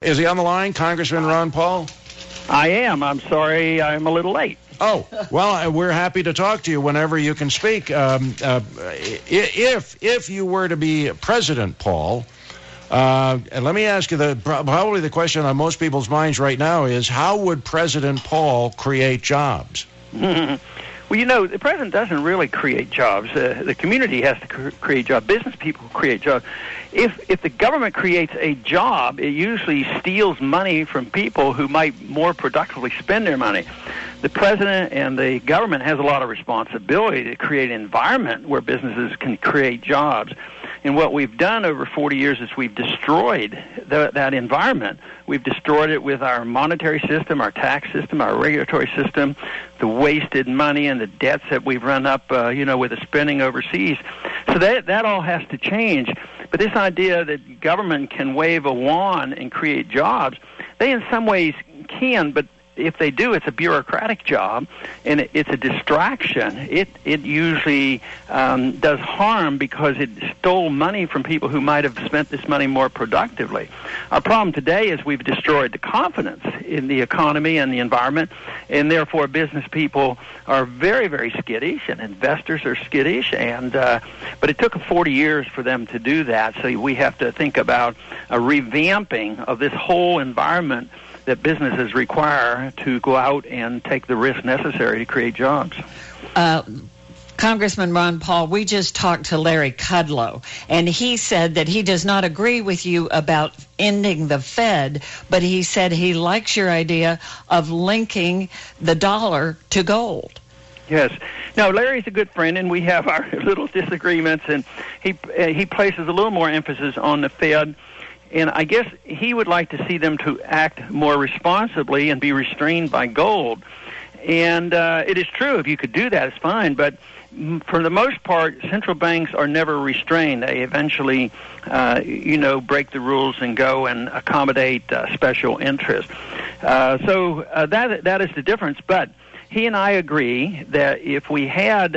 Is he on the line, Congressman Ron Paul? I am. I'm sorry I'm a little late. Oh, well, we're happy to talk to you whenever you can speak. If you were to be President, Paul, and let me ask you, probably the question on most people's minds right now is, how would President Paul create jobs? Well, you know, the president doesn't really create jobs. The community has to create jobs. Business people create jobs. If the government creates a job, it usually steals money from people who might more productively spend their money. The president and the government has a lot of responsibility to create an environment where businesses can create jobs. And what we've done over 40 years is we've destroyed that environment. We've destroyed it with our monetary system, our tax system, our regulatory system, the wasted money and the debts that we've run up, with the spending overseas. So that all has to change. But this idea that government can wave a wand and create jobs, they in some ways can, but if they do, it's a bureaucratic job, and it's a distraction. It usually does harm because it stole money from people who might have spent this money more productively. Our problem today is we've destroyed the confidence in the economy and the environment, and therefore business people are very, very skittish, and investors are skittish. But it took 40 years for them to do that, so we have to think about a revamping of this whole environment that businesses require to go out and take the risk necessary to create jobs. Congressman Ron Paul, we just talked to Larry Kudlow, and he said that he does not agree with you about ending the Fed, but he said he likes your idea of linking the dollar to gold. Yes. No, Larry's a good friend, and we have our little disagreements, and he places a little more emphasis on the Fed. And I guess he would like to see them to act more responsibly and be restrained by gold. And it is true, if you could do that, it's fine. But for the most part, central banks are never restrained. They eventually, break the rules and go and accommodate special interests. So that is the difference. But he and I agree that if we had,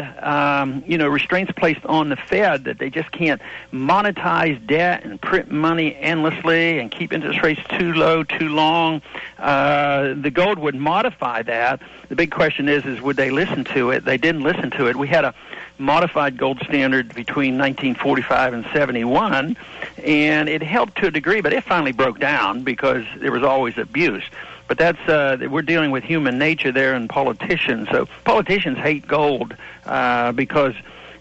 restraints placed on the Fed, that they just can't monetize debt and print money endlessly and keep interest rates too low, too long, the gold would modify that. The big question is would they listen to it? They didn't listen to it. We had a modified gold standard between 1945 and 71, and it helped to a degree, but it finally broke down because there was always abuse. But that's we're dealing with human nature there and politicians. So politicians hate gold because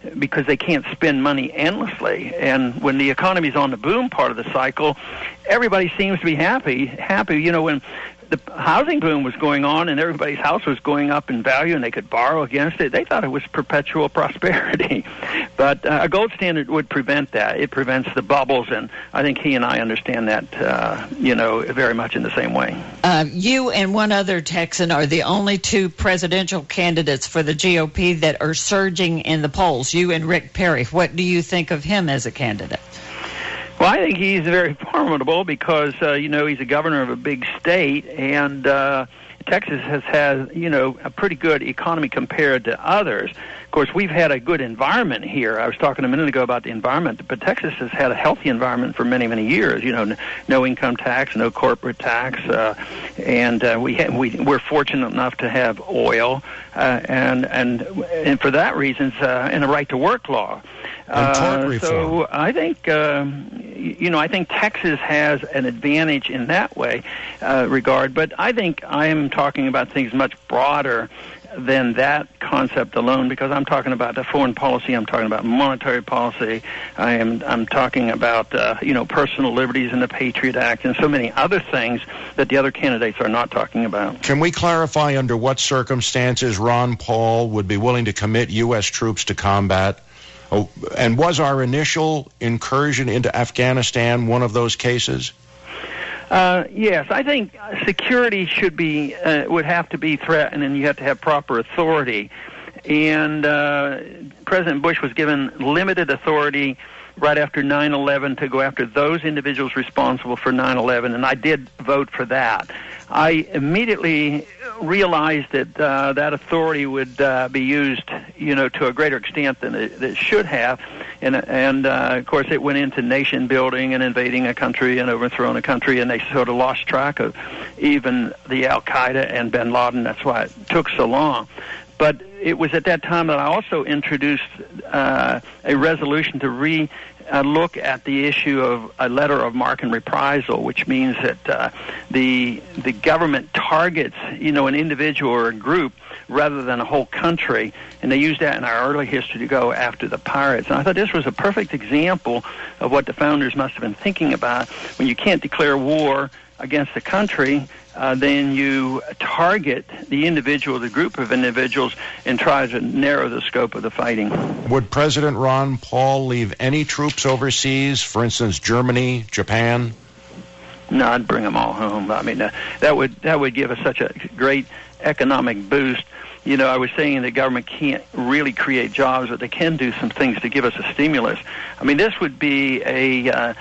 they can't spend money endlessly. And when the economy's on the boom part of the cycle, everybody seems to be happy. When the housing boom was going on and everybody's house was going up in value and they could borrow against it, they thought it was perpetual prosperity. But a gold standard would prevent that. It prevents the bubbles, and I think he and I understand that, very much in the same way. You and one other Texan are the only two presidential candidates for the GOP that are surging in the polls, you and Rick Perry. What do you think of him as a candidate? Well, I think he's very formidable because, he's a governor of a big state, and Texas has had, a pretty good economy compared to others. Of course, we've had a good environment here. I was talking a minute ago about the environment, but Texas has had a healthy environment for many, many years. No income tax, no corporate tax, and we're fortunate enough to have oil, and for that reason, and a right to work law. So I think, I think Texas has an advantage in that way regard. But I think I am talking about things much broader than that concept alone, because I'm talking about the foreign policy, I'm talking about monetary policy, I'm talking about personal liberties and the Patriot Act and so many other things that the other candidates are not talking about. Can we clarify under what circumstances Ron Paul would be willing to commit U.S. troops to combat? Oh, and was our initial incursion into Afghanistan one of those cases? Yes, I think security would have to be threatened, and you have to have proper authority. And President Bush was given limited authority right after 9/11 to go after those individuals responsible for 9/11, and I did vote for that. I immediately realized that that authority would be used, to a greater extent than it should have, and of course it went into nation building and invading a country and overthrowing a country, and they sort of lost track of even the Al Qaeda and Bin Laden. That's why it took so long. But it was at that time that I also introduced a resolution to look at the issue of a letter of marque and reprisal, which means that the government targets, an individual or a group rather than a whole country, and they used that in our early history to go after the pirates. And I thought this was a perfect example of what the founders must have been thinking about. When you can't declare war against a country, then you target the individual, the group of individuals, and try to narrow the scope of the fighting. Would President Ron Paul leave any troops overseas, for instance, Germany, Japan? No, I'd bring them all home. I mean, that would give us such a great economic boost. I was saying the government can't really create jobs, but they can do some things to give us a stimulus. I mean, this would be a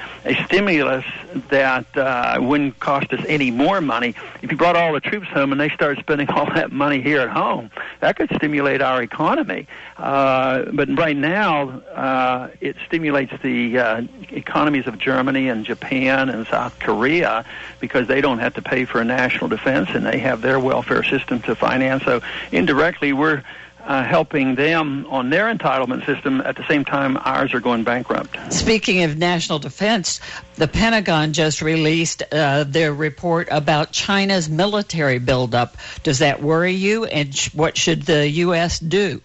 stimulus that wouldn't cost us any more money. If you brought all the troops home and they started spending all that money here at home, that could stimulate our economy. But right now, it stimulates the economies of Germany and Japan and South Korea because they don't have to pay for a national defense and they have their welfare system to finance. So indirectly, we're helping them on their entitlement system. At the same time, ours are going bankrupt. Speaking of national defense, the Pentagon just released their report about China's military buildup. Does that worry you, and what should the U.S. do?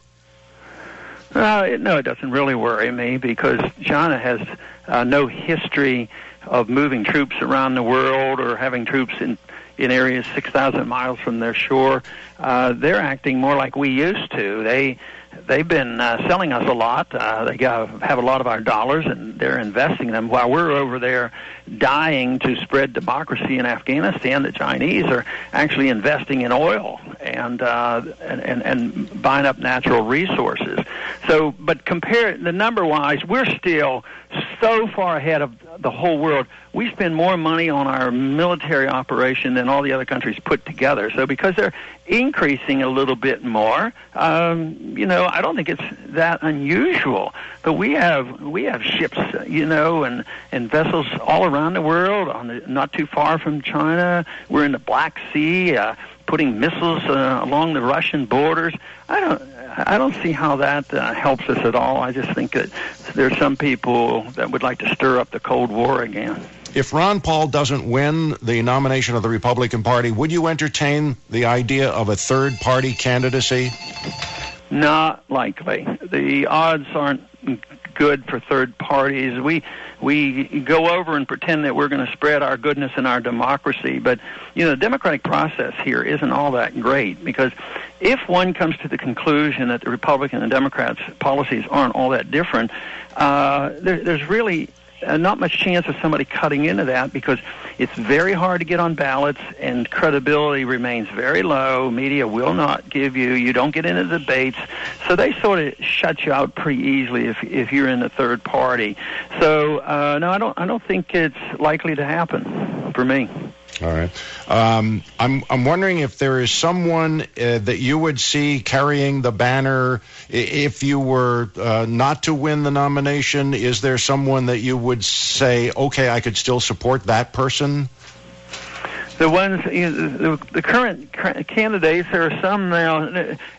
No, it doesn't really worry me because China has no history of moving troops around the world or having troops in areas 6,000 miles from their shore. They're acting more like we used to. They've been selling us a lot. They have a lot of our dollars, and they're investing them. While we're over there dying to spread democracy in Afghanistan, the Chinese are actually investing in oil and buying up natural resources. So, but compare the number-wise, we're still so far ahead of the whole world. We spend more money on our military operation than all the other countries put together. So because they're increasing a little bit more, I don't think it's that unusual. But we have ships, and vessels all around the world, not too far from China. We're in the Black Sea, putting missiles along the Russian borders. I don't see how that helps us at all. I just think that there's some people that would like to stir up the Cold War again. If Ron Paul doesn't win the nomination of the Republican Party, would you entertain the idea of a third-party candidacy? Not likely. The odds aren't good for third parties. We go over and pretend that we're going to spread our goodness and our democracy, but the democratic process here isn't all that great, because if one comes to the conclusion that the Republican and Democrats' policies aren't all that different, there's really not much chance of somebody cutting into that, because it's very hard to get on ballots and credibility remains very low. Media will not give you don't get into debates, so they sort of shut you out pretty easily if you're in the third party. So no, I don't think it's likely to happen for me. All right. I'm wondering if there is someone that you would see carrying the banner if you were not to win the nomination. Is there someone that you would say, okay, I could still support that person? The ones, the current candidates, there are some now.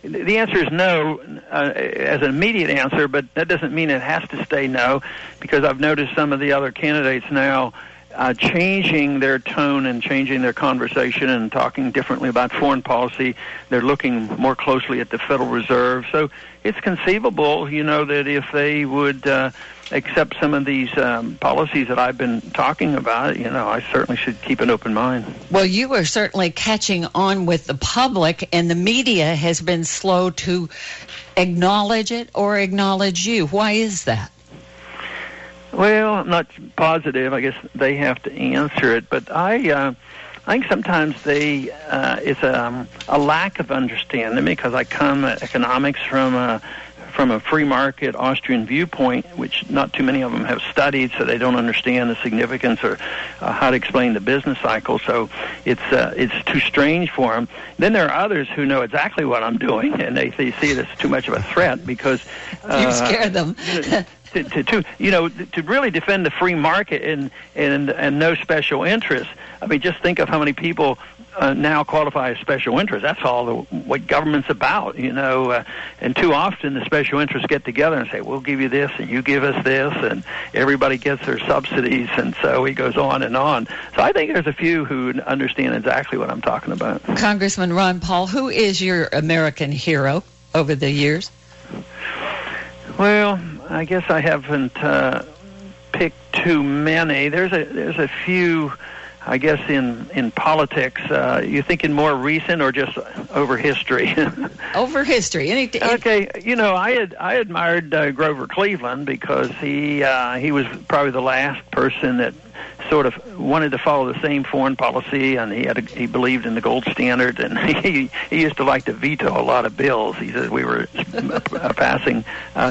The answer is no as an immediate answer, but that doesn't mean it has to stay no, because I've noticed some of the other candidates now changing their tone and changing their conversation and talking differently about foreign policy. They're looking more closely at the Federal Reserve. So it's conceivable, that if they would accept some of these policies that I've been talking about, I certainly should keep an open mind. Well, you are certainly catching on with the public, and the media has been slow to acknowledge it or acknowledge you. Why is that? Well, I'm not positive. I guess they have to answer it. But I think sometimes it's a lack of understanding, because I come at economics from a free market Austrian viewpoint, which not too many of them have studied, so they don't understand the significance or how to explain the business cycle. So it's too strange for them. Then there are others who know exactly what I'm doing, and they see it as too much of a threat, because you scare them. to really defend the free market and no special interests. I mean, just think of how many people now qualify as special interests. That's all what government's about, and too often the special interests get together and say, we'll give you this and you give us this, and everybody gets their subsidies, and so he goes on and on. So I think there's a few who understand exactly what I'm talking about. Congressman Ron Paul, who is your American hero over the years? Well, I guess I haven't picked too many. There's a few, I guess, in politics. You thinking more recent or just over history? Over history. Okay, I admired Grover Cleveland because he was probably the last person that sort of wanted to follow the same foreign policy, and he believed in the gold standard, and he used to like to veto a lot of bills. He said we were passing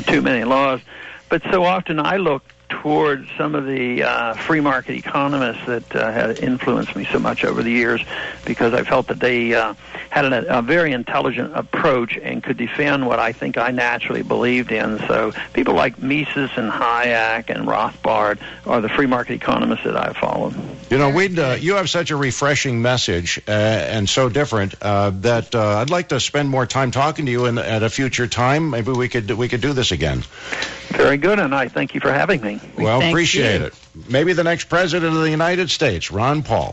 too many laws. But so often I look toward some of the free market economists that had influenced me so much over the years, because I felt that they had a very intelligent approach and could defend what I think I naturally believed in. So people like Mises and Hayek and Rothbard are the free market economists that I followed. You have such a refreshing message and so different that I'd like to spend more time talking to you at a future time. Maybe we could do this again. Very good, and I thank you for having me. Well, appreciate it. Maybe the next president of the United States, Ron Paul.